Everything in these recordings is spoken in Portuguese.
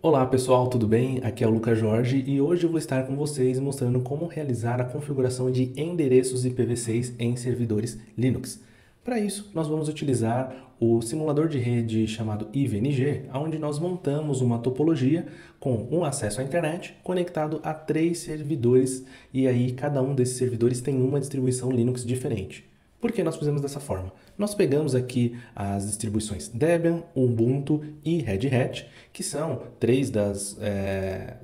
Olá pessoal, tudo bem? Aqui é o Lucas Jorge e hoje eu vou estar com vocês mostrando como realizar a configuração de endereços IPv6 em servidores Linux. Para isso, nós vamos utilizar o simulador de rede chamado IVNG, onde nós montamos uma topologia com um acesso à internet conectado a 3 servidores e aí cada um desses servidores tem uma distribuição Linux diferente. Por que nós fizemos dessa forma? Nós pegamos aqui as distribuições Debian, Ubuntu e Red Hat, que são três das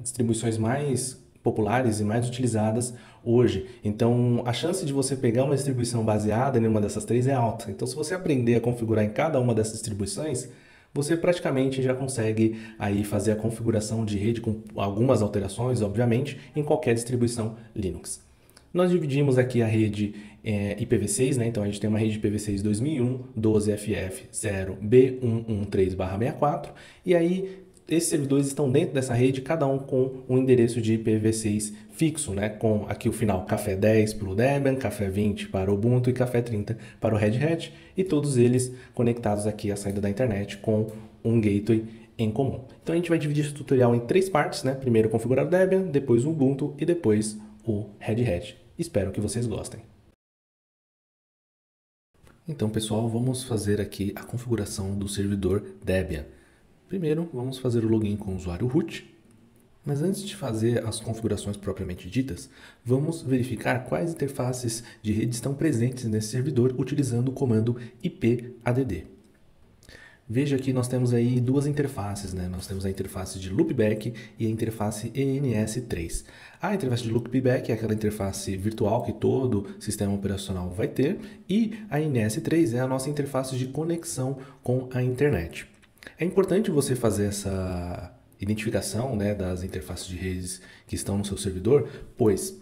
distribuições mais populares e mais utilizadas hoje. Então, a chance de você pegar uma distribuição baseada em uma dessas três é alta. Então, se você aprender a configurar em cada uma dessas distribuições, você praticamente já consegue aí fazer a configuração de rede com algumas alterações, obviamente, em qualquer distribuição Linux. Nós dividimos aqui a rede IPv6, né? Então a gente tem uma rede IPv6 2001, 12FF0B113/64, e aí esses servidores estão dentro dessa rede, cada um com um endereço de IPv6 fixo, né? Com aqui o final Café 10 para o Debian, Café 20 para o Ubuntu e Café 30 para o Red Hat, e todos eles conectados aqui à saída da internet com um gateway em comum. Então a gente vai dividir esse tutorial em 3 partes, né? Primeiro configurar o Debian, depois o Ubuntu e depois o Red Hat. Espero que vocês gostem. Então, pessoal, vamos fazer aqui a configuração do servidor Debian. Primeiro, vamos fazer o login com o usuário root. Mas antes de fazer as configurações propriamente ditas, vamos verificar quais interfaces de rede estão presentes nesse servidor utilizando o comando ipadd. Veja que nós temos aí duas interfaces, né? Nós temos a interface de loopback e a interface ENS3. A interface de loopback é aquela interface virtual que todo sistema operacional vai ter, e a ENS3 é a nossa interface de conexão com a internet. É importante você fazer essa identificação, né, das interfaces de redes que estão no seu servidor, pois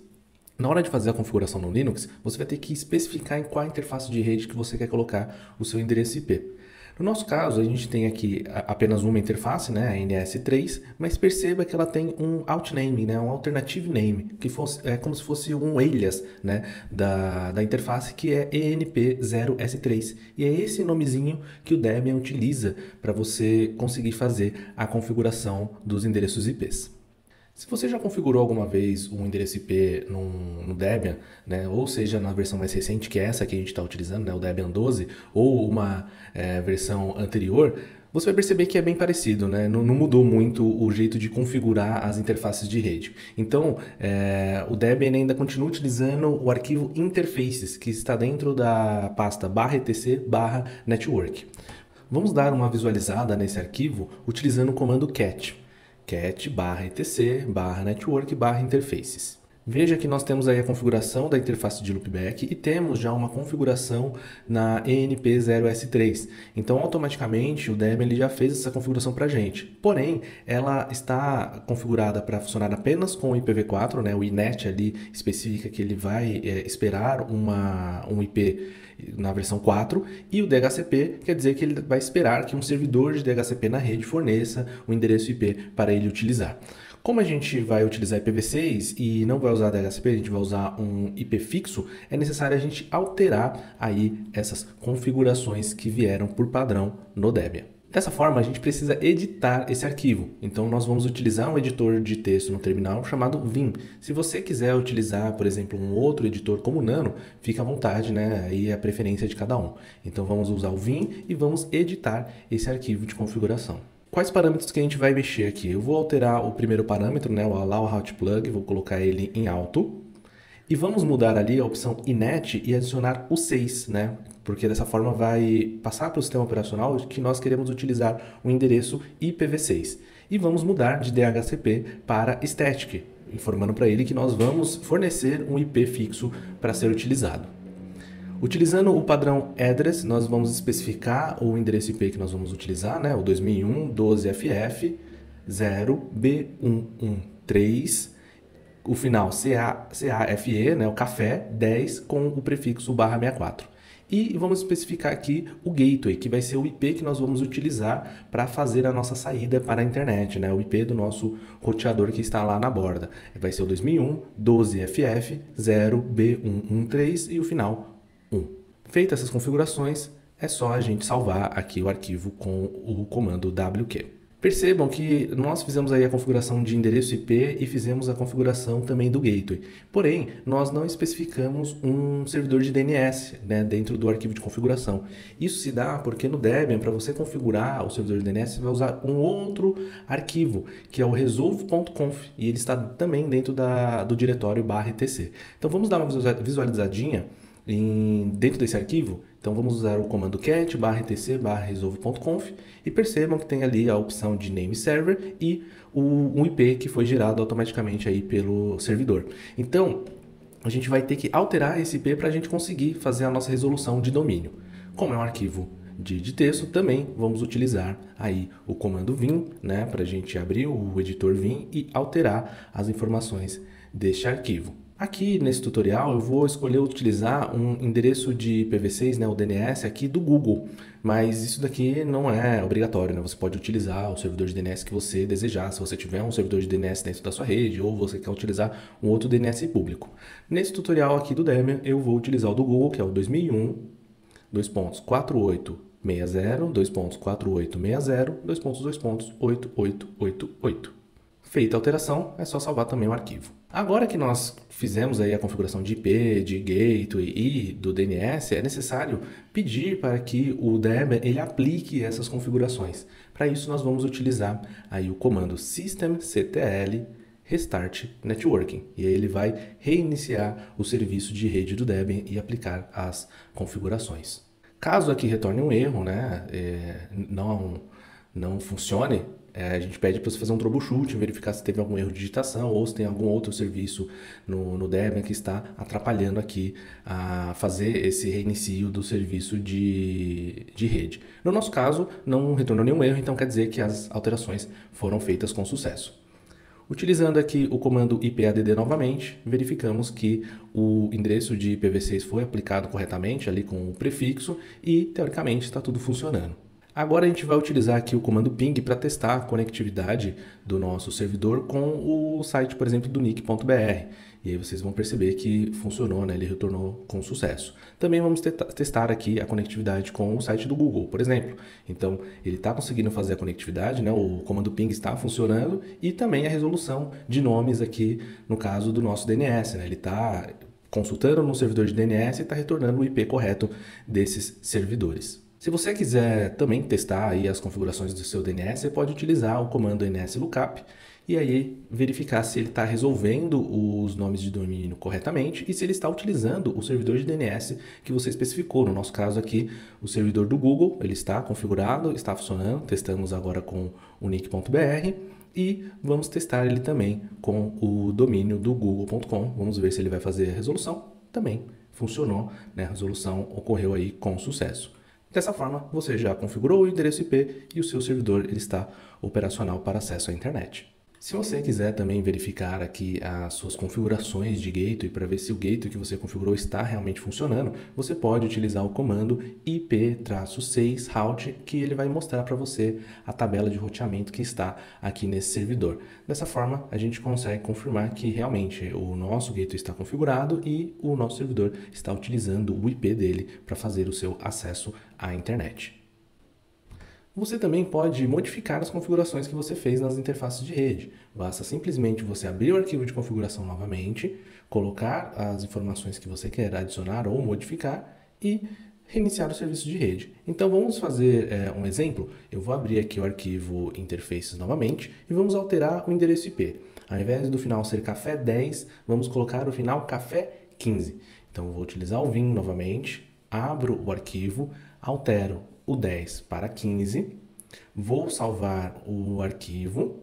na hora de fazer a configuração no Linux, você vai ter que especificar em qual interface de rede que você quer colocar o seu endereço IP. No nosso caso, a gente tem aqui apenas uma interface, né, a NS3, mas perceba que ela tem um outname, né, um alternative name, que é como se fosse um alias, né, da interface, que é ENP0S3. E é esse nomezinho que o Debian utiliza para você conseguir fazer a configuração dos endereços IPs. Se você já configurou alguma vez um endereço IP no Debian, né, ou seja, na versão mais recente, que é essa que a gente está utilizando, né, o Debian 12, ou uma versão anterior, você vai perceber que é bem parecido, né? Não mudou muito o jeito de configurar as interfaces de rede. Então, o Debian ainda continua utilizando o arquivo interfaces, que está dentro da pasta /etc/network. Vamos dar uma visualizada nesse arquivo utilizando o comando cat /etc/network/interfaces. Veja que nós temos aí a configuração da interface de loopback e temos já uma configuração na ENP0S3. Então, automaticamente, o Debian ele já fez essa configuração para a gente. Porém, ela está configurada para funcionar apenas com o IPv4, né? O inet ali especifica que ele vai esperar um IP na versão 4, e o DHCP quer dizer que ele vai esperar que um servidor de DHCP na rede forneça o endereço IP para ele utilizar. Como a gente vai utilizar IPv6 e não vai usar DHCP, a gente vai usar um IP fixo, é necessário a gente alterar aí essas configurações que vieram por padrão no Debian. Dessa forma, a gente precisa editar esse arquivo. Então, nós vamos utilizar um editor de texto no terminal chamado Vim. Se você quiser utilizar, por exemplo, um outro editor como o Nano, fica à vontade, né? Aí é a preferência de cada um. Então, vamos usar o Vim e vamos editar esse arquivo de configuração. Quais parâmetros que a gente vai mexer aqui? Eu vou alterar o primeiro parâmetro, né? O Allow Route Plug, vou colocar ele em alto. E vamos mudar ali a opção inet e adicionar o 6, né? Porque dessa forma vai passar para o sistema operacional que nós queremos utilizar o endereço IPv6. E vamos mudar de DHCP para static, informando para ele que nós vamos fornecer um IP fixo para ser utilizado. Utilizando o padrão address, nós vamos especificar o endereço IP que nós vamos utilizar, né? O 2001 12FF0B113, o final CAFE, né? O café 10 com o prefixo /64. E vamos especificar aqui o gateway, que vai ser o IP que nós vamos utilizar para fazer a nossa saída para a internet, né? O IP do nosso roteador que está lá na borda. Vai ser o 2001 12FF0B113 e o final 1. Feitas essas configurações, é só a gente salvar aqui o arquivo com o comando wq. Percebam que nós fizemos aí a configuração de endereço IP e fizemos a configuração também do gateway. Porém, nós não especificamos um servidor de DNS, né, dentro do arquivo de configuração. Isso se dá porque no Debian, para você configurar o servidor de DNS, você vai usar um outro arquivo, que é o resolve.conf, e ele está também dentro do diretório /etc. Então vamos dar uma visualizadinha dentro desse arquivo. Então vamos usar o comando cat /etc/resolve.conf e percebam que tem ali a opção de name server e um IP que foi gerado automaticamente aí pelo servidor. Então a gente vai ter que alterar esse IP para a gente conseguir fazer a nossa resolução de domínio. Como é um arquivo de texto, também vamos utilizar aí o comando vim, né, para a gente abrir o editor vim e alterar as informações deste arquivo. Aqui nesse tutorial eu vou escolher utilizar um endereço de IPv6, né, o DNS aqui do Google, mas isso daqui não é obrigatório, né? Você pode utilizar o servidor de DNS que você desejar, se você tiver um servidor de DNS dentro da sua rede ou você quer utilizar um outro DNS público. Nesse tutorial aqui do Debian eu vou utilizar o do Google, que é o 2001, 2.4860, 2.4860, 8888. Feita a alteração, é só salvar também o arquivo. Agora que nós fizemos aí a configuração de IP, de gateway e do DNS, é necessário pedir para que o Debian ele aplique essas configurações. Para isso nós vamos utilizar aí o comando systemctl restart networking, e aí ele vai reiniciar o serviço de rede do Debian e aplicar as configurações. Caso aqui retorne um erro, né, não funcione, a gente pede para você fazer um troubleshoot, verificar se teve algum erro de digitação ou se tem algum outro serviço no Debian que está atrapalhando aqui a fazer esse reinicio do serviço de rede. No nosso caso, não retornou nenhum erro, então quer dizer que as alterações foram feitas com sucesso. Utilizando aqui o comando ipadd novamente, verificamos que o endereço de IPv6 foi aplicado corretamente ali com o prefixo e, teoricamente, está tudo funcionando. Agora a gente vai utilizar aqui o comando ping para testar a conectividade do nosso servidor com o site, por exemplo, do nick.br. E aí vocês vão perceber que funcionou, né? Ele retornou com sucesso. Também vamos testar aqui a conectividade com o site do Google, por exemplo. Então, ele está conseguindo fazer a conectividade, né? O comando ping está funcionando e também a resolução de nomes aqui, no caso do nosso DNS, né? Ele está consultando no servidor de DNS e está retornando o IP correto desses servidores. Se você quiser também testar aí as configurações do seu DNS, você pode utilizar o comando nslookup e aí verificar se ele está resolvendo os nomes de domínio corretamente e se ele está utilizando o servidor de DNS que você especificou. No nosso caso aqui, o servidor do Google, ele está configurado, está funcionando. Testamos agora com o nick.br e vamos testar ele também com o domínio do google.com. Vamos ver se ele vai fazer a resolução. Também funcionou, né? A resolução ocorreu aí com sucesso. Dessa forma, você já configurou o endereço IP e o seu servidor ele está operacional para acesso à internet. Se você quiser também verificar aqui as suas configurações de gateway para ver se o gateway que você configurou está realmente funcionando, você pode utilizar o comando ip-6 route, que ele vai mostrar para você a tabela de roteamento que está aqui nesse servidor. Dessa forma, a gente consegue confirmar que realmente o nosso gateway está configurado e o nosso servidor está utilizando o IP dele para fazer o seu acesso à internet. Você também pode modificar as configurações que você fez nas interfaces de rede. Basta simplesmente você abrir o arquivo de configuração novamente, colocar as informações que você quer adicionar ou modificar e reiniciar o serviço de rede. Então vamos fazer um exemplo. Eu vou abrir aqui o arquivo interfaces novamente e vamos alterar o endereço IP. Ao invés do final ser café 10, vamos colocar o final café 15. Então eu vou utilizar o vim novamente, abro o arquivo, altero o 10 para 15, vou salvar o arquivo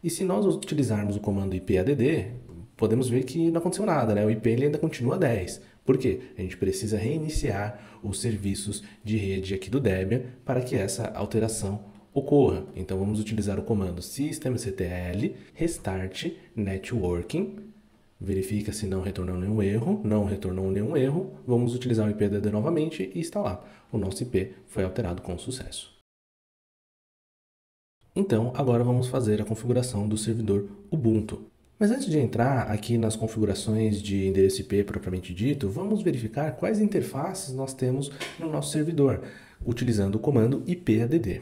e se nós utilizarmos o comando ipadd, podemos ver que não aconteceu nada, né? O IP ele ainda continua 10. Por quê? A gente precisa reiniciar os serviços de rede aqui do Debian para que essa alteração ocorra. Então vamos utilizar o comando systemctl restart networking. Verifica se não retornou nenhum erro. Não retornou nenhum erro. Vamos utilizar o ipadd novamente e instalar. O nosso IP foi alterado com sucesso. Então, agora vamos fazer a configuração do servidor Ubuntu. Mas antes de entrar aqui nas configurações de endereço IP propriamente dito, vamos verificar quais interfaces nós temos no nosso servidor, utilizando o comando ipadd.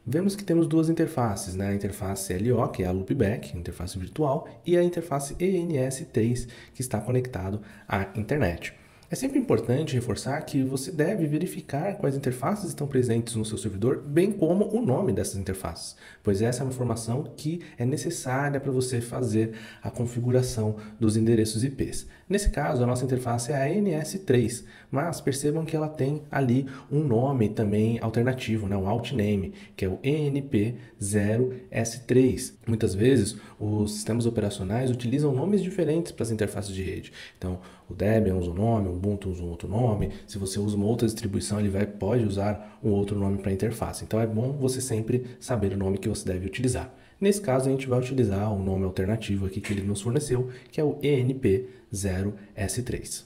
Vemos que temos duas interfaces, né? A interface LO, que é a Loopback, interface virtual, e a interface ENS3, que está conectado à internet. É sempre importante reforçar que você deve verificar quais interfaces estão presentes no seu servidor, bem como o nome dessas interfaces, pois essa é uma informação que é necessária para você fazer a configuração dos endereços IPs. Nesse caso, a nossa interface é a NS3, mas percebam que ela tem ali um nome também alternativo, né? Um altname, que é o ENP0S3. Muitas vezes, os sistemas operacionais utilizam nomes diferentes para as interfaces de rede. Então, o Debian usa um nome, o Ubuntu usa um outro nome. Se você usa uma outra distribuição, ele pode usar um outro nome para a interface. Então, é bom você sempre saber o nome que você deve utilizar. Nesse caso, a gente vai utilizar o nome alternativo aqui que ele nos forneceu, que é o ENP0S3.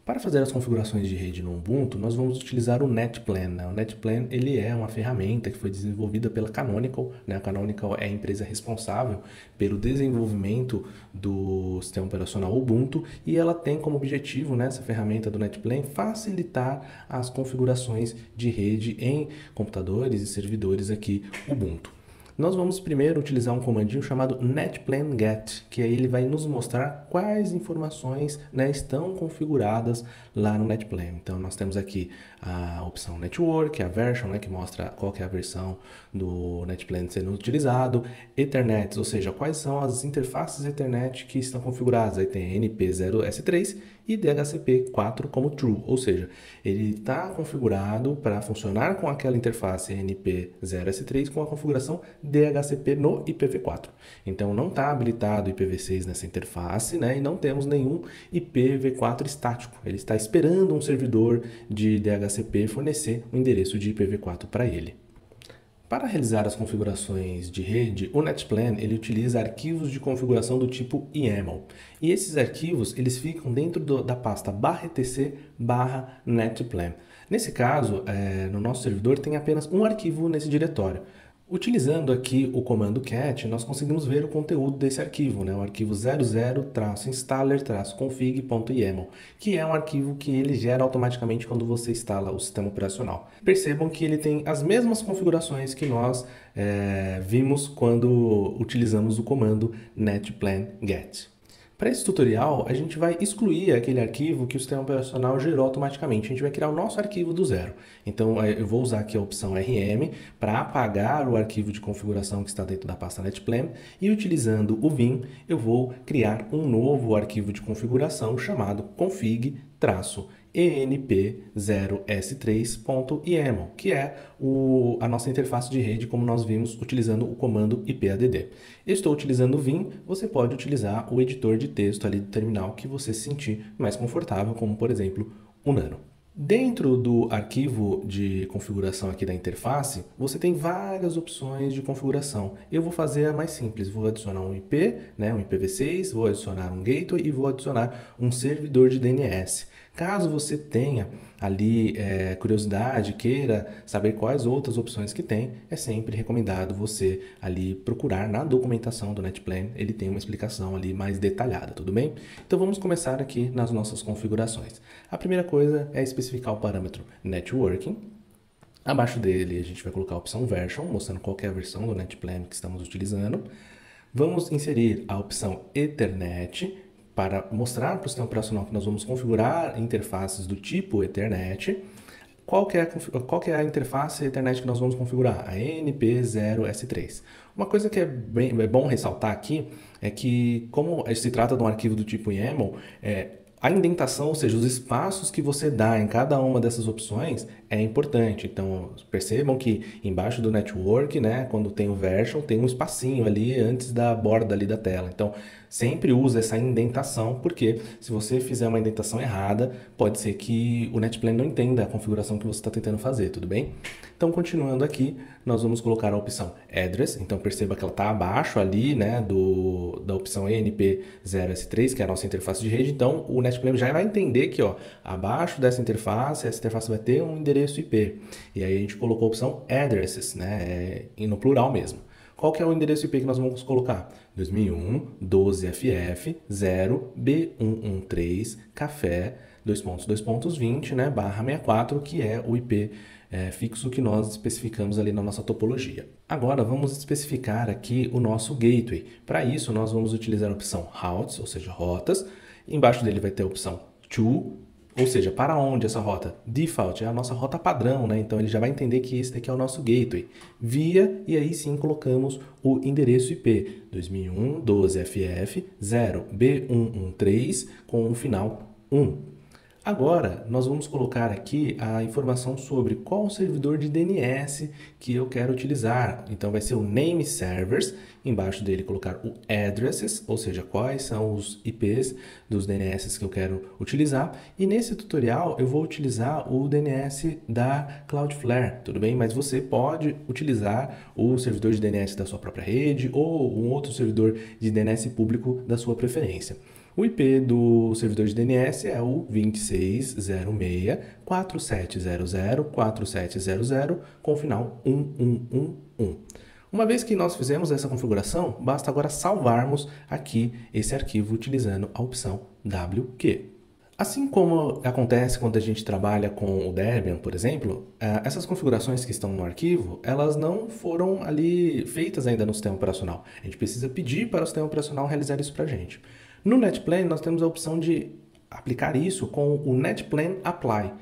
Para fazer as configurações de rede no Ubuntu, nós vamos utilizar o NetPlan, né? O NetPlan ele é uma ferramenta que foi desenvolvida pela Canonical, né? A Canonical é a empresa responsável pelo desenvolvimento do sistema operacional Ubuntu e ela tem como objetivo, né, essa ferramenta do NetPlan, facilitar as configurações de rede em computadores e servidores aqui Ubuntu. Nós vamos primeiro utilizar um comandinho chamado netplan-get, que aí ele vai nos mostrar quais informações, né, estão configuradas lá no NetPlan. Então, nós temos aqui a opção Network, a version, né, que mostra qual que é a versão do NetPlan sendo utilizado, Ethernet, ou seja, quais são as interfaces Ethernet que estão configuradas. Aí tem NP0S3 e DHCP4 como true, ou seja, ele está configurado para funcionar com aquela interface NP0S3 com a configuração DHCP no IPv4. Então não está habilitado IPv6 nessa interface, né? E não temos nenhum IPv4 estático. Ele está esperando um servidor de DHCP fornecer um endereço de IPv4 para ele. Para realizar as configurações de rede, o NetPlan ele utiliza arquivos de configuração do tipo YAML. E esses arquivos eles ficam dentro da pasta /etc/netplan. Nesse caso, no nosso servidor tem apenas um arquivo nesse diretório. Utilizando aqui o comando cat, nós conseguimos ver o conteúdo desse arquivo, né? O arquivo 00-installer-config.yaml, que é um arquivo que ele gera automaticamente quando você instala o sistema operacional. Percebam que ele tem as mesmas configurações que nós vimos quando utilizamos o comando netplan-get. Para esse tutorial, a gente vai excluir aquele arquivo que o sistema operacional gerou automaticamente. A gente vai criar o nosso arquivo do zero. Então, eu vou usar aqui a opção RM para apagar o arquivo de configuração que está dentro da pasta netplan e utilizando o vim, eu vou criar um novo arquivo de configuração chamado config-enp0s3.yaml, que é a nossa interface de rede, como nós vimos utilizando o comando ipadd. Eu estou utilizando o vim, você pode utilizar o editor de texto ali do terminal que você se sentir mais confortável, como por exemplo o Nano. Dentro do arquivo de configuração aqui da interface, você tem várias opções de configuração. Eu vou fazer a mais simples, vou adicionar um IP, né, um IPv6, vou adicionar um gateway e vou adicionar um servidor de DNS. Caso você tenha ali curiosidade, queira saber quais outras opções que tem, é sempre recomendado você ali procurar na documentação do NetPlan, ele tem uma explicação ali mais detalhada, tudo bem? Então vamos começar aqui nas nossas configurações. A primeira coisa é especificar o parâmetro Networking. Abaixo dele a gente vai colocar a opção Version, mostrando qual que é a versão do NetPlan que estamos utilizando. Vamos inserir a opção Ethernet, para mostrar para o sistema operacional que nós vamos configurar interfaces do tipo Ethernet. Qual que é a interface Ethernet que nós vamos configurar? A NP0S3. Uma coisa que é bom ressaltar aqui é que, como se trata de um arquivo do tipo YAML, a indentação, ou seja, os espaços que você dá em cada uma dessas opções é importante. Então, percebam que embaixo do network, né, quando tem o version, tem um espacinho ali antes da borda ali da tela. Então, sempre usa essa indentação, porque se você fizer uma indentação errada, pode ser que o NetPlan não entenda a configuração que você está tentando fazer, tudo bem? Então, continuando aqui, nós vamos colocar a opção Address. Então, perceba que ela está abaixo ali, né, da opção ENP0S3, que é a nossa interface de rede. Então, o NetPlan já vai entender que, ó, abaixo dessa interface, essa interface vai ter um endereço IP. E aí a gente colocou a opção Addresses, né, no plural mesmo. Qual que é o endereço IP que nós vamos colocar? 2001 12FF 0 B113 Café /20, né, /64, que é o IP fixo que nós especificamos ali na nossa topologia. Agora vamos especificar aqui o nosso gateway. Para isso nós vamos utilizar a opção routes, ou seja, rotas. Embaixo dele vai ter a opção to, ou seja, para onde essa rota? Default, é a nossa rota padrão, né? Então ele já vai entender que esse daqui é o nosso gateway. Via, e aí sim colocamos o endereço IP 2001.12ff0b113 com o final 1. Agora, nós vamos colocar aqui a informação sobre qual o servidor de DNS que eu quero utilizar. Então, vai ser o name servers, embaixo dele colocar o addresses, ou seja, quais são os IPs dos DNS que eu quero utilizar. E nesse tutorial, eu vou utilizar o DNS da Cloudflare, tudo bem? Mas você pode utilizar o servidor de DNS da sua própria rede ou um outro servidor de DNS público da sua preferência. O IP do servidor de DNS é o 2606.4700.4700 com o final 1111. Uma vez que nós fizemos essa configuração, basta agora salvarmos aqui esse arquivo utilizando a opção WQ. Assim como acontece quando a gente trabalha com o Debian, por exemplo, essas configurações que estão no arquivo, elas não foram ali feitas ainda no sistema operacional. A gente precisa pedir para o sistema operacional realizar isso para a gente. No NetPlan, nós temos a opção de aplicar isso com o NetPlan Apply.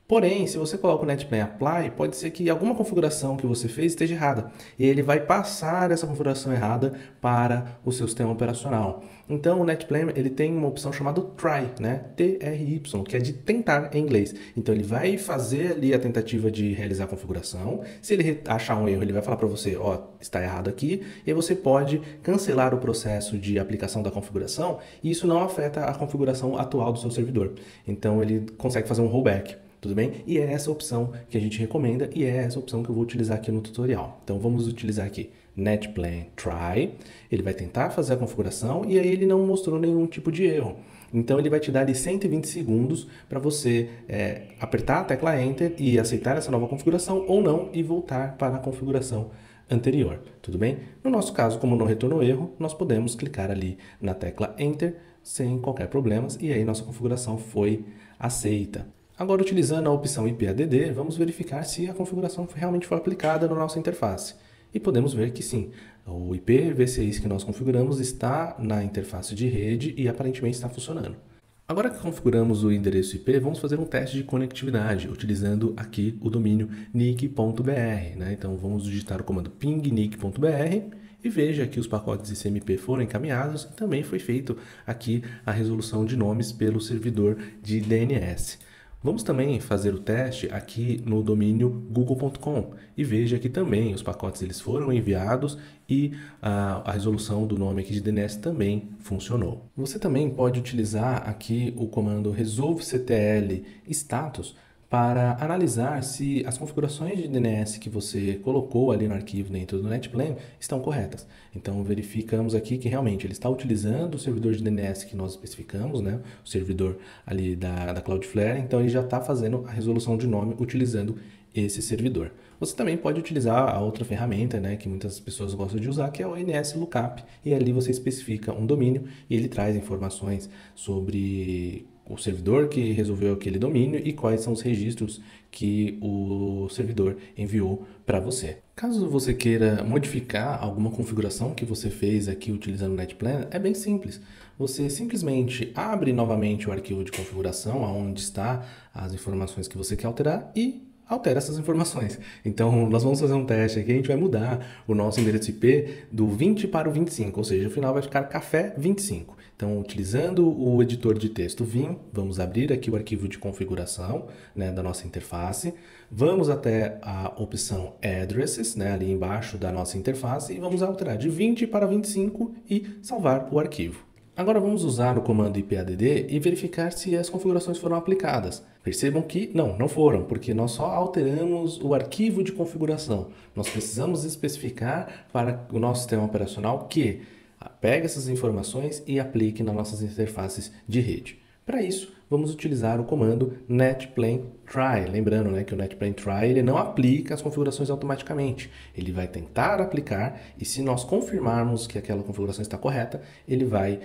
Porém, se você coloca o NetPlan Apply, pode ser que alguma configuração que você fez esteja errada. E ele vai passar essa configuração errada para o seu sistema operacional. Então, o NetPlan ele tem uma opção chamada Try, né? T-R-Y, que é de tentar em inglês. Então, ele vai fazer ali a tentativa de realizar a configuração. Se ele achar um erro, ele vai falar para você, ó, está errado aqui. E aí você pode cancelar o processo de aplicação da configuração. E isso não afeta a configuração atual do seu servidor. Então, ele consegue fazer um rollback. Tudo bem? E é essa opção que a gente recomenda e é essa opção que eu vou utilizar aqui no tutorial. Então vamos utilizar aqui NetPlan Try, ele vai tentar fazer a configuração e aí ele não mostrou nenhum tipo de erro. Então ele vai te dar ali 120 segundos para você apertar a tecla Enter e aceitar essa nova configuração ou não e voltar para a configuração anterior, tudo bem? No nosso caso, como não retornou erro, nós podemos clicar ali na tecla Enter sem qualquer problema e aí nossa configuração foi aceita. Agora, utilizando a opção IPADD, vamos verificar se a configuração realmente foi aplicada na nossa interface. E podemos ver que sim, o IPv6 que nós configuramos está na interface de rede e aparentemente está funcionando. Agora que configuramos o endereço IP, vamos fazer um teste de conectividade, utilizando aqui o domínio nick.br, né? Então, vamos digitar o comando ping-nick.br e veja que os pacotes ICMP foram encaminhados e também foi feito aqui a resolução de nomes pelo servidor de DNS. Vamos também fazer o teste aqui no domínio google.com e veja que também os pacotes eles foram enviados e a resolução do nome aqui de DNS também funcionou. Você também pode utilizar aqui o comando resolvectl status para analisar se as configurações de DNS que você colocou ali no arquivo dentro do NetPlan estão corretas. Então verificamos aqui que realmente ele está utilizando o servidor de DNS que nós especificamos, né? O servidor ali da Cloudflare, então ele já está fazendo a resolução de nome utilizando esse servidor. Você também pode utilizar a outra ferramenta, né, que muitas pessoas gostam de usar, que é o NSLookup, e ali você especifica um domínio e ele traz informações sobre o servidor que resolveu aquele domínio e quais são os registros que o servidor enviou para você. Caso você queira modificar alguma configuração que você fez aqui utilizando o NetPlan, é bem simples. Você simplesmente abre novamente o arquivo de configuração, onde está as informações que você quer alterar e altera essas informações. Então, nós vamos fazer um teste aqui, a gente vai mudar o nosso endereço IP do 20 para o 25, ou seja, o final vai ficar café 25. Então, utilizando o editor de texto Vim, vamos abrir aqui o arquivo de configuração, né, da nossa interface, vamos até a opção Addresses, né, ali embaixo da nossa interface, e vamos alterar de 20 para 25 e salvar o arquivo. Agora vamos usar o comando IPADD e verificar se as configurações foram aplicadas. Percebam que não foram, porque nós só alteramos o arquivo de configuração. Nós precisamos especificar para o nosso sistema operacional que pegue essas informações e aplique nas nossas interfaces de rede. Para isso, vamos utilizar o comando netplain try. Lembrando, né, que o netplain try ele não aplica as configurações automaticamente. Ele vai tentar aplicar e se nós confirmarmos que aquela configuração está correta, ele vai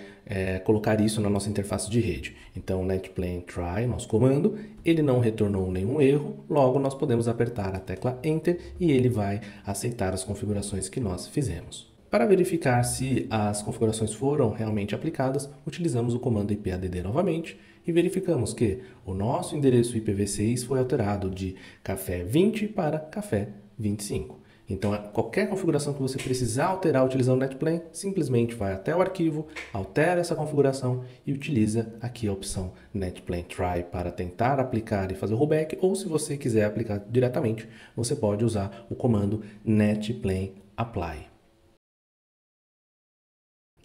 colocar isso na nossa interface de rede. Então, netplain try, nosso comando, ele não retornou nenhum erro, logo nós podemos apertar a tecla Enter e ele vai aceitar as configurações que nós fizemos. Para verificar se as configurações foram realmente aplicadas, utilizamos o comando ipadd novamente e verificamos que o nosso endereço IPv6 foi alterado de café 20 para café 25. Então, qualquer configuração que você precisar alterar utilizando o netplain, simplesmente vai até o arquivo, altera essa configuração e utiliza aqui a opção netplain try para tentar aplicar e fazer o rollback, ou se você quiser aplicar diretamente, você pode usar o comando netplain apply.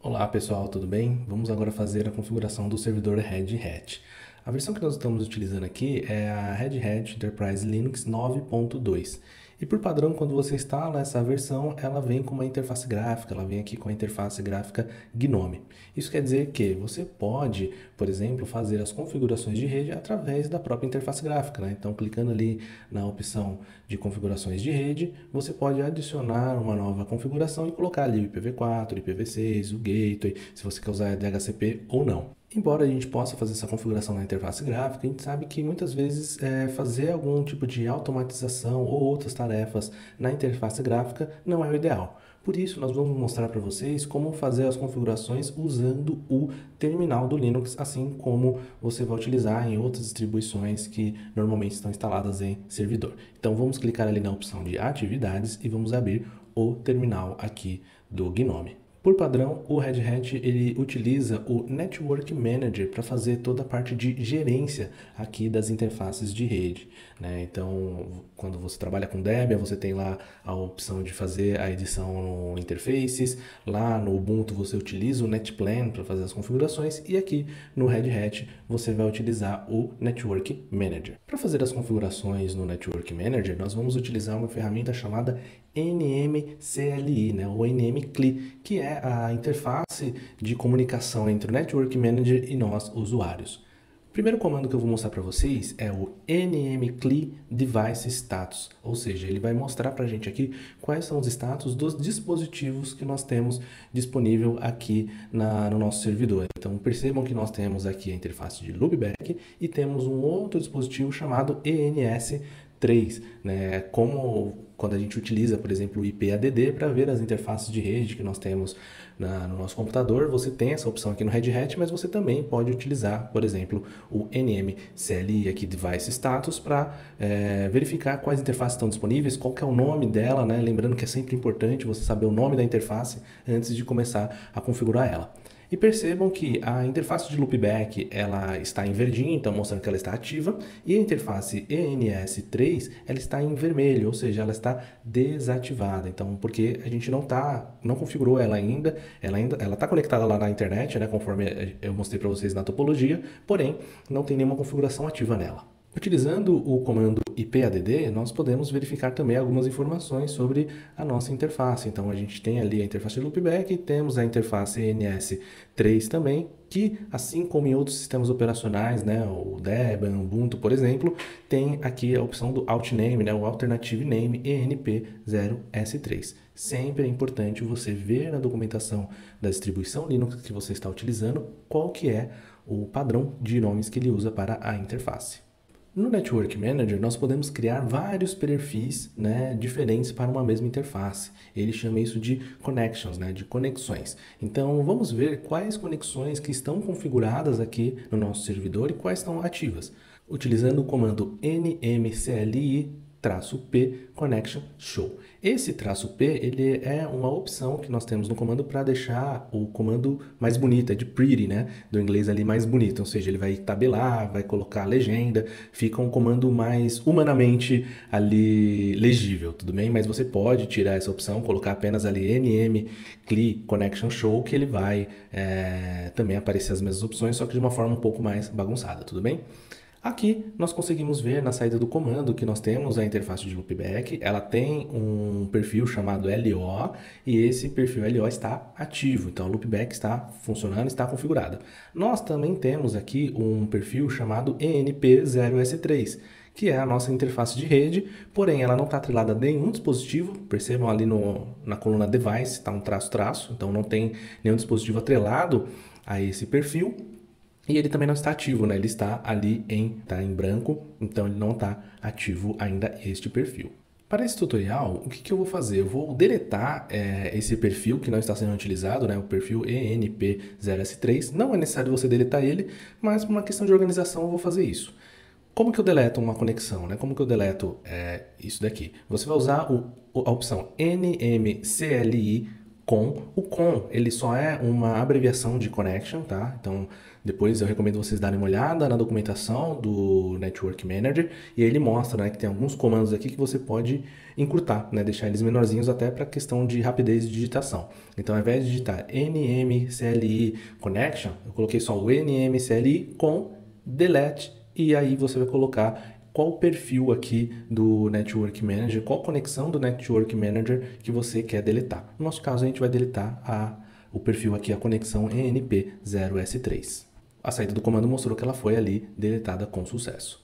Olá pessoal, tudo bem? Vamos agora fazer a configuração do servidor Red Hat. A versão que nós estamos utilizando aqui é a Red Hat Enterprise Linux 9.2. E por padrão, quando você instala essa versão, ela vem com uma interface gráfica, ela vem aqui com a interface gráfica GNOME. Isso quer dizer que você pode, por exemplo, fazer as configurações de rede através da própria interface gráfica, né? Então, clicando ali na opção de configurações de rede, você pode adicionar uma nova configuração e colocar ali o IPv4, o IPv6, o gateway, se você quer usar DHCP ou não. Embora a gente possa fazer essa configuração na interface gráfica, a gente sabe que muitas vezes fazer algum tipo de automatização ou outras tarefas na interface gráfica não é o ideal. Por isso, nós vamos mostrar para vocês como fazer as configurações usando o terminal do Linux, assim como você vai utilizar em outras distribuições que normalmente estão instaladas em servidor. Então, vamos clicar ali na opção de atividades e vamos abrir o terminal aqui do GNOME. Por padrão, o Red Hat ele utiliza o Network Manager para fazer toda a parte de gerência aqui das interfaces de rede, né? Então, quando você trabalha com Debian, você tem lá a opção de fazer a edição no interfaces, lá no Ubuntu você utiliza o NetPlan para fazer as configurações e aqui no Red Hat você vai utilizar o Network Manager. Para fazer as configurações no Network Manager, nós vamos utilizar uma ferramenta chamada NMCLI, né, ou NMCLI, que é a interface de comunicação entre o Network Manager e nós, usuários. O primeiro comando que eu vou mostrar para vocês é o NMCLI Device Status, ou seja, ele vai mostrar para a gente aqui quais são os status dos dispositivos que nós temos disponível aqui no nosso servidor. Então percebam que nós temos aqui a interface de loopback e temos um outro dispositivo chamado ENS3, né, como quando a gente utiliza, por exemplo, o IPADD para ver as interfaces de rede que nós temos no nosso computador, você tem essa opção aqui no Red Hat, mas você também pode utilizar, por exemplo, o NMCLI aqui Device Status para verificar quais interfaces estão disponíveis, qual que é o nome dela, né? Lembrando que é sempre importante você saber o nome da interface antes de começar a configurar ela. E percebam que a interface de loopback ela está em verdinho, então mostrando que ela está ativa, e a interface ENS3 ela está em vermelho, ou seja, ela está desativada. Então, porque a gente não configurou ela ainda está conectada lá na internet, né, conforme eu mostrei para vocês na topologia, porém não tem nenhuma configuração ativa nela. Utilizando o comando ipadd, nós podemos verificar também algumas informações sobre a nossa interface. Então, a gente tem ali a interface de loopback, temos a interface ENS3 também, que, assim como em outros sistemas operacionais, né, o Debian, o Ubuntu, por exemplo, tem aqui a opção do Altname, né, o Alternative Name ENP0S3. Sempre é importante você ver na documentação da distribuição Linux que você está utilizando qual que é o padrão de nomes que ele usa para a interface. No Network Manager, nós podemos criar vários perfis, né, diferentes para uma mesma interface. Ele chama isso de connections, né, de conexões. Então, vamos ver quais conexões que estão configuradas aqui no nosso servidor e quais estão ativas. Utilizando o comando nmcli-p connection show. Esse "-p" ele é uma opção que nós temos no comando para deixar o comando mais bonito, é de pretty, né? Do inglês ali mais bonito, ou seja, ele vai tabelar, vai colocar a legenda, fica um comando mais humanamente ali legível, tudo bem? Mas você pode tirar essa opção, colocar apenas ali nmcli connection show, que ele vai também aparecer as mesmas opções, só que de uma forma um pouco mais bagunçada, tudo bem? Aqui nós conseguimos ver na saída do comando que nós temos a interface de loopback, ela tem um perfil chamado LO e esse perfil LO está ativo, então o loopback está funcionando, está configurado. Nós também temos aqui um perfil chamado ENP0S3, que é a nossa interface de rede, porém ela não está atrelada a nenhum dispositivo, percebam ali na coluna Device, está um traço, então não tem nenhum dispositivo atrelado a esse perfil. E ele também não está ativo, né? Ele está ali tá em branco, então ele não está ativo ainda este perfil. Para esse tutorial, o que eu vou fazer? Eu vou deletar esse perfil que não está sendo utilizado, né? O perfil ENP0S3. Não é necessário você deletar ele, mas por uma questão de organização eu vou fazer isso. Como que eu deleto uma conexão, né? Como que eu deleto isso daqui? Você vai usar a opção NMCLI com. O com, ele só é uma abreviação de connection, tá? Então, depois eu recomendo vocês darem uma olhada na documentação do Network Manager e ele mostra, né, que tem alguns comandos aqui que você pode encurtar, né? Deixar eles menorzinhos até para questão de rapidez de digitação. Então, ao invés de digitar NMCLI connection, eu coloquei só o NMCLI com delete e aí você vai colocar qual perfil aqui do Network Manager, qual conexão do Network Manager que você quer deletar. No nosso caso, a gente vai deletar o perfil aqui, a conexão ENP0S3. A saída do comando mostrou que ela foi ali deletada com sucesso.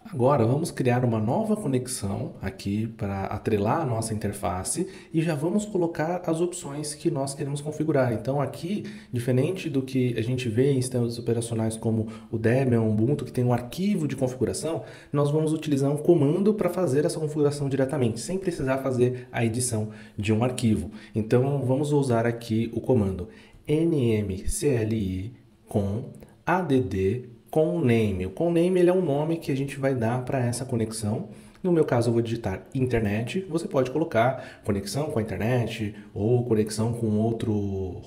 Agora vamos criar uma nova conexão aqui para atrelar a nossa interface e já vamos colocar as opções que nós queremos configurar. Então aqui, diferente do que a gente vê em sistemas operacionais como o Debian, o Ubuntu, que tem um arquivo de configuração, nós vamos utilizar um comando para fazer essa configuração diretamente, sem precisar fazer a edição de um arquivo. Então vamos usar aqui o comando nmcli com add com name. O com name ele é um nome que a gente vai dar para essa conexão. No meu caso, eu vou digitar internet. Você pode colocar conexão com a internet ou conexão com outro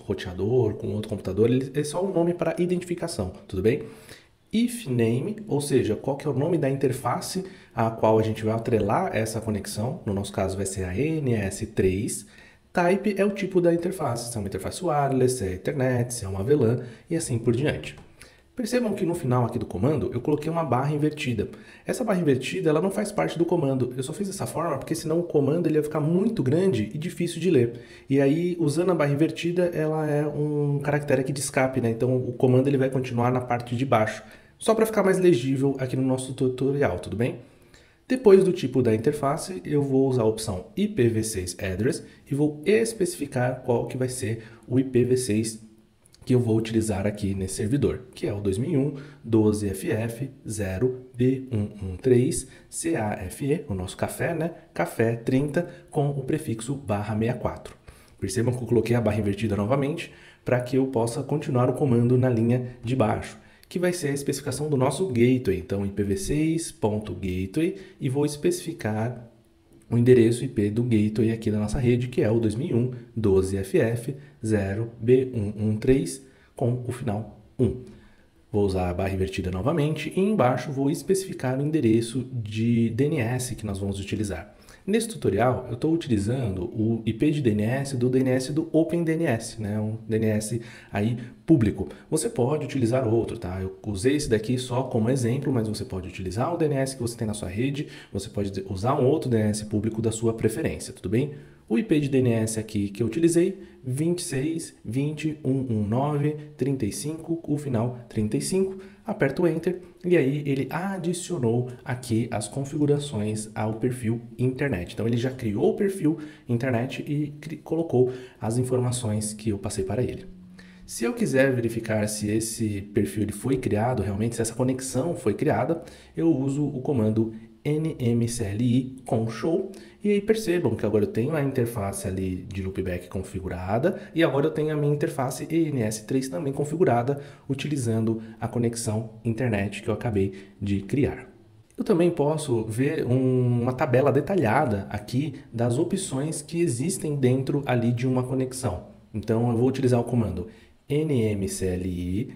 roteador, com outro computador. Ele é só um nome para identificação, tudo bem? If name, ou seja, qual que é o nome da interface a qual a gente vai atrelar essa conexão. No nosso caso, vai ser a NS3. Type é o tipo da interface, se é uma interface wireless, se é Ethernet, se é uma VLAN e assim por diante. Percebam que no final aqui do comando eu coloquei uma barra invertida. Essa barra invertida ela não faz parte do comando. Eu só fiz dessa forma porque senão o comando ele ia ficar muito grande e difícil de ler. E aí, usando a barra invertida, ela é um caractere aqui de escape, né? Então o comando ele vai continuar na parte de baixo. Só para ficar mais legível aqui no nosso tutorial, tudo bem? Depois do tipo da interface, eu vou usar a opção IPv6 address e vou especificar qual que vai ser o IPv6 que eu vou utilizar aqui nesse servidor, que é o 2001.12ff0b113cafe, o nosso café, né? Café 30 com o prefixo /64. Percebam que eu coloquei a barra invertida novamente para que eu possa continuar o comando na linha de baixo, que vai ser a especificação do nosso gateway. Então, ipv6.gateway e vou especificar o endereço IP do gateway aqui da nossa rede, que é o 2001.12ff0b113 com o final 1. Vou usar a barra invertida novamente e embaixo vou especificar o endereço de DNS que nós vamos utilizar. Nesse tutorial, eu estou utilizando o IP de DNS do OpenDNS, né? Um DNS aí público. Você pode utilizar outro, tá? Eu usei esse daqui só como exemplo, mas você pode utilizar o DNS que você tem na sua rede, você pode usar um outro DNS público da sua preferência, tudo bem? O IP de DNS aqui que eu utilizei, 26.20.119.35, o final 35, aperto Enter e aí ele adicionou aqui as configurações ao perfil internet. Então ele já criou o perfil internet e colocou as informações que eu passei para ele. Se eu quiser verificar se esse perfil ele foi criado, realmente se essa conexão foi criada, eu uso o comando nmcli com show e aí percebam que agora eu tenho a interface ali de loopback configurada e agora eu tenho a minha interface ENS3 também configurada utilizando a conexão internet que eu acabei de criar. Eu também posso ver uma tabela detalhada aqui das opções que existem dentro ali de uma conexão. Então eu vou utilizar o comando nmcli-p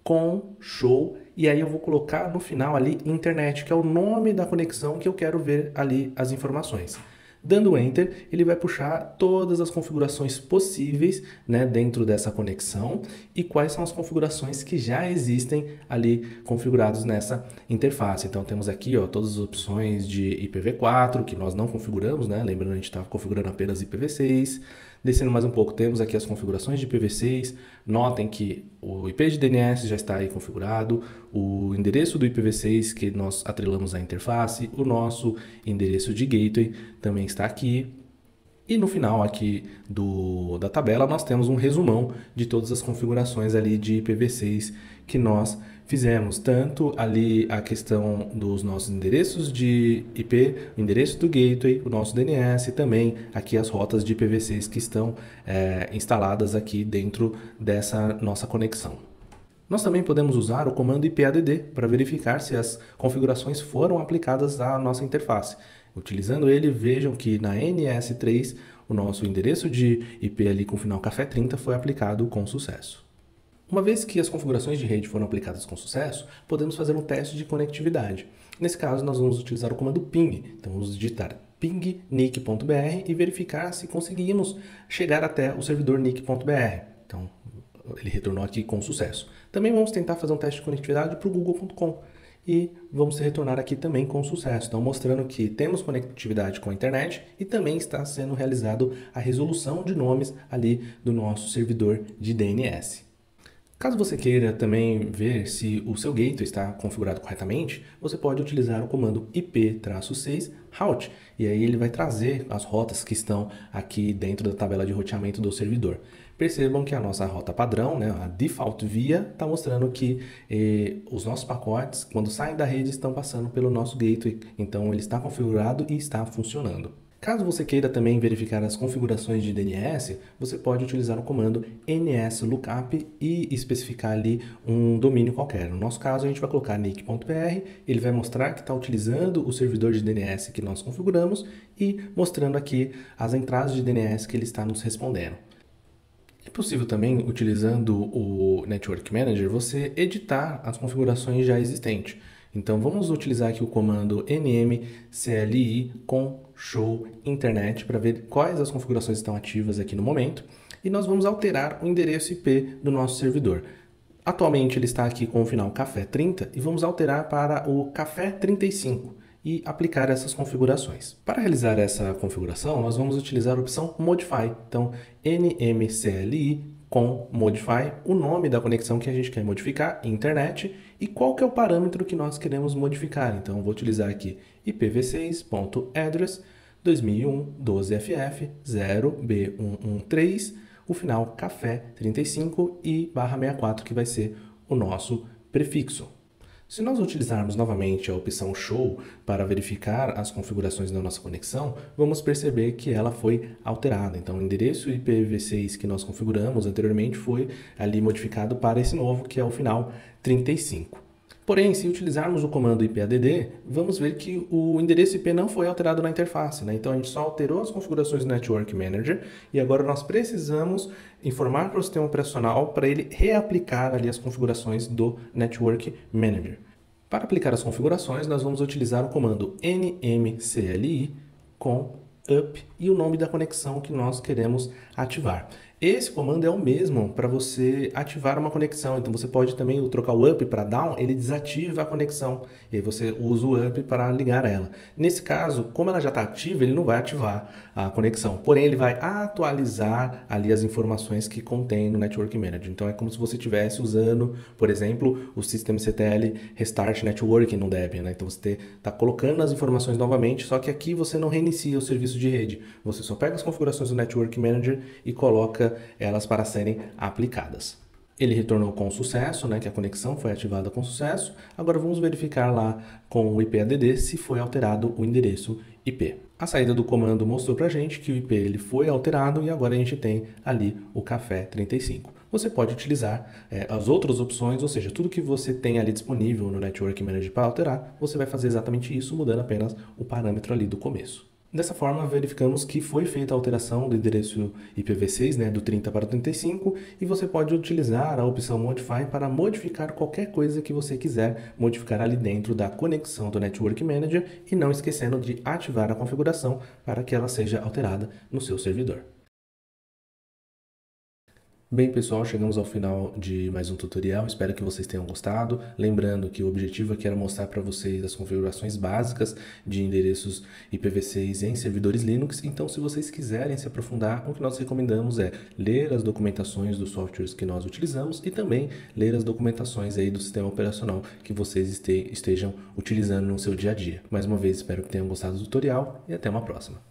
com show e aí eu vou colocar no final ali internet, que é o nome da conexão que eu quero ver ali as informações. Dando Enter, ele vai puxar todas as configurações possíveis, né, dentro dessa conexão e quais são as configurações que já existem ali configurados nessa interface. Então temos aqui, ó, todas as opções de IPv4 que nós não configuramos, né? Lembrando, a gente estava configurando apenas IPv6. Descendo mais um pouco, temos aqui as configurações de IPv6. Notem que o IP de DNS já está aí configurado, o endereço do IPv6 que nós atrelamos à interface, o nosso endereço de gateway também está aqui. E no final aqui da tabela nós temos um resumão de todas as configurações ali de IPv6 que nós fizemos, tanto ali a questão dos nossos endereços de IP, o endereço do gateway, o nosso DNS e também aqui as rotas de IPv6 que estão instaladas aqui dentro dessa nossa conexão. Nós também podemos usar o comando ipadd para verificar se as configurações foram aplicadas à nossa interface. Utilizando ele, vejam que na NS3 o nosso endereço de IP ali com final café 30 foi aplicado com sucesso. Uma vez que as configurações de rede foram aplicadas com sucesso, podemos fazer um teste de conectividade. Nesse caso, nós vamos utilizar o comando ping. Então, vamos digitar ping nick.br e verificar se conseguimos chegar até o servidor nick.br. Então, ele retornou aqui com sucesso. Também vamos tentar fazer um teste de conectividade para o google.com. E vamos retornar aqui também com sucesso, então mostrando que temos conectividade com a internet e também está sendo realizado a resolução de nomes ali do nosso servidor de DNS. Caso você queira também ver se o seu gateway está configurado corretamente, você pode utilizar o comando ip-6 route e aí ele vai trazer as rotas que estão aqui dentro da tabela de roteamento do servidor. Percebam que a nossa rota padrão, né, a default via, está mostrando que os nossos pacotes, quando saem da rede, estão passando pelo nosso gateway. Então, ele está configurado e está funcionando. Caso você queira também verificar as configurações de DNS, você pode utilizar o comando nslookup e especificar ali um domínio qualquer. No nosso caso, a gente vai colocar nick.br, ele vai mostrar que está utilizando o servidor de DNS que nós configuramos e mostrando aqui as entradas de DNS que ele está nos respondendo. É possível também, utilizando o Network Manager, você editar as configurações já existentes. Então vamos utilizar aqui o comando nmcli com show internet para ver quais as configurações estão ativas aqui no momento. E nós vamos alterar o endereço IP do nosso servidor. Atualmente ele está aqui com o final café 30 e vamos alterar para o café 35 e aplicar essas configurações. Para realizar essa configuração, nós vamos utilizar a opção Modify. Então, nmcli com Modify, o nome da conexão que a gente quer modificar, internet, e qual que é o parâmetro que nós queremos modificar. Então, eu vou utilizar aqui ipv6.address 2001.12ff 0b113, o final café 35 e /64, que vai ser o nosso prefixo. Se nós utilizarmos novamente a opção Show para verificar as configurações da nossa conexão, vamos perceber que ela foi alterada. Então, o endereço IPv6 que nós configuramos anteriormente foi ali modificado para esse novo, que é o final 35. Porém, se utilizarmos o comando ipadd, vamos ver que o endereço IP não foi alterado na interface, né? Então, a gente só alterou as configurações do Network Manager e agora nós precisamos informar para o sistema operacional para ele reaplicar ali as configurações do Network Manager. Para aplicar as configurações, nós vamos utilizar o comando nmcli com up e o nome da conexão que nós queremos ativar. Esse comando é o mesmo para você ativar uma conexão, então você pode também trocar o up para down, ele desativa a conexão e aí você usa o up para ligar ela. Nesse caso, como ela já está ativa, ele não vai ativar a conexão, porém ele vai atualizar ali as informações que contém no Network Manager. Então é como se você estivesse usando, por exemplo, o systemctl restart networking no Debian, né? Então você está colocando as informações novamente, só que aqui você não reinicia o serviço de rede, você só pega as configurações do Network Manager e coloca elas para serem aplicadas. Ele retornou com sucesso, né, que a conexão foi ativada com sucesso. Agora vamos verificar lá com o ipadd se foi alterado o endereço IP. A saída do comando mostrou para a gente que o IP ele foi alterado e agora a gente tem ali o café 35. Você pode utilizar as outras opções, ou seja, tudo que você tem ali disponível no Network Manager para alterar, você vai fazer exatamente isso, mudando apenas o parâmetro ali do começo. Dessa forma, verificamos que foi feita a alteração do endereço IPv6, do 30 para o 35, e você pode utilizar a opção Modify para modificar qualquer coisa que você quiser modificar ali dentro da conexão do Network Manager, e não esquecendo de ativar a configuração para que ela seja alterada no seu servidor. Bem, pessoal, chegamos ao final de mais um tutorial. Espero que vocês tenham gostado. Lembrando que o objetivo aqui era mostrar para vocês as configurações básicas de endereços IPv6 em servidores Linux. Então, se vocês quiserem se aprofundar, o que nós recomendamos é ler as documentações dos softwares que nós utilizamos e também ler as documentações aí do sistema operacional que vocês estejam utilizando no seu dia a dia. Mais uma vez, espero que tenham gostado do tutorial e até uma próxima.